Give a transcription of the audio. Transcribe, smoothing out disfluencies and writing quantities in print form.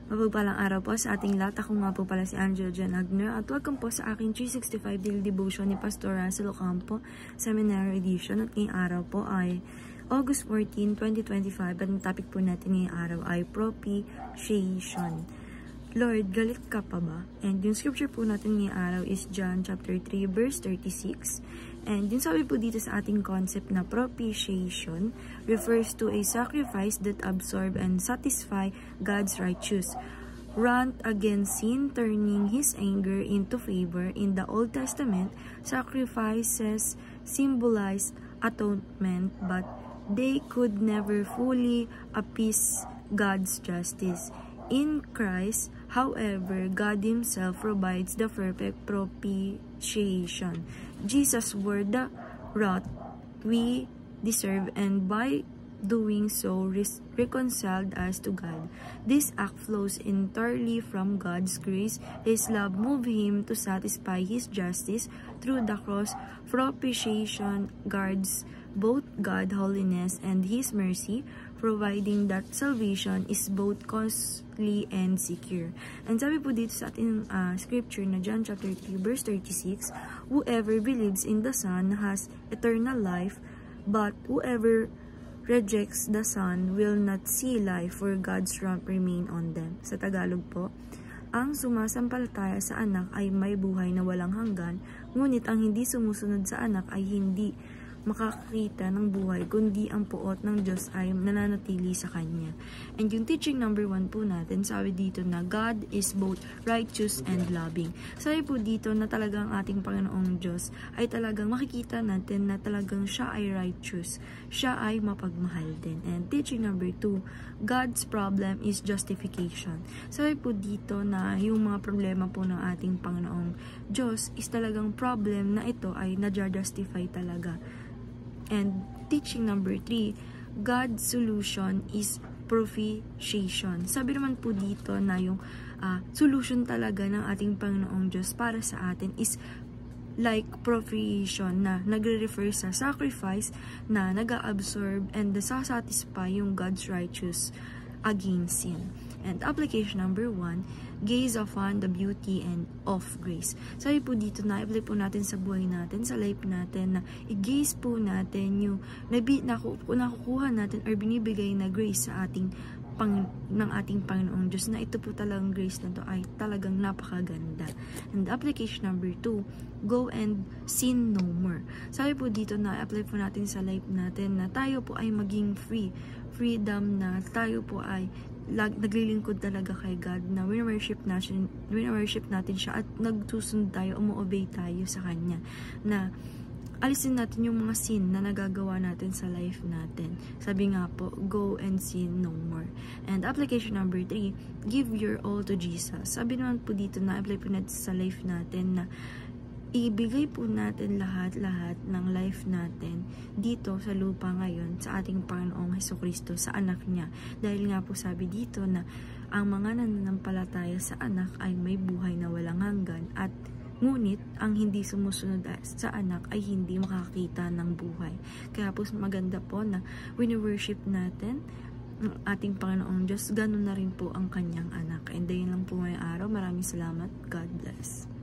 Mapagpalang araw po sa ating lahat. Ako nga po pala si Angela Jan Agner at welcome po sa aking 365 Daily Devotion ni Pastor Russell Ocampo, Seminary Edition. At ngayong araw po ay August 14, 2025 at ang topic po natin ngayong araw ay propitiation. Lord, galit ka pa ba? And yung scripture po natin ngayong araw is John chapter 3 verse 36. And yung sabi po dito sa ating concept na propitiation refers to a sacrifice that absorb and satisfy God's righteous wrath against sin, turning His anger into favor. In the Old Testament, sacrifices symbolize atonement, but they could never fully appease God's justice. In Christ, however, God Himself provides the perfect propitiation. Jesus bore the wrath we deserve and by doing so reconciled us to God. This act flows entirely from God's grace. His love moved Him to satisfy His justice through the cross. Propitiation guards both God's holiness and His mercy, providing that salvation is both costly and secure. And sabi po dito sa ating scripture na John chapter 3 verse 36, whoever believes in the Son has eternal life, but whoever rejects the Son will not see life, for God's wrath remain on them. Sa Tagalog po, ang sumasampalataya sa anak ay may buhay na walang hanggan, ngunit ang hindi sumusunod sa anak ay hindi makakita ng buhay, kundi ang puot ng Diyos ay nananatili sa Kanya. And yung teaching number 1 po natin, sabi dito na God is both righteous and loving. Sabi po dito na talagang ating Panginoong Diyos ay talagang makikita natin na talagang siya ay righteous. Siya ay mapagmahal din. And teaching number 2, God's problem is justification. Sabi po dito na yung mga problema po ng ating Panginoong Diyos is talagang problem na ito ay nadja-justify talaga. And teaching number 3, God's solution is propitiation. Sabi naman po dito na yung solution talaga ng ating Panginoong Diyos para sa atin is like propitiation na nagre-refer sa sacrifice na nag-absorb and nasasatisfy yung God's righteous against sin. And application number 1, gaze upon the beauty and of grace. Sabi po dito na i-apply po natin sa buhay natin, sa life natin, na i-gaze po natin yung nakukuha natin or binibigay na grace sa ating ng ating Panginoong Diyos, na ito po talagang grace na to ay talagang napakaganda. And application number 2, go and sin no more. Sabi po dito na apply po natin sa life natin na tayo po ay maging freedom, na tayo po ay naglilingkod talaga kay God, na wino-worship natin siya at nagsusunod tayo, umu-obey tayo sa Kanya, na alisin natin yung mga sin na nagagawa natin sa life natin. Sabi nga po, go and sin no more. And application number 3, give your all to Jesus. Sabi naman po dito na apply po natin sa life natin na ibigay po natin lahat ng life natin dito sa lupa ngayon sa ating Panginoong Hesukristo, sa anak niya. Dahil nga po sabi dito na ang mga nananampalataya sa anak ay may buhay na walang hanggan, at ngunit ang hindi sumusunod sa anak ay hindi makakita ng buhay. Kaya po maganda po na wini-worship natin ang ating Panginoong Diyos, ganun na rin po ang kanyang anak. And ayun lang po ngayong araw. Maraming salamat. God bless.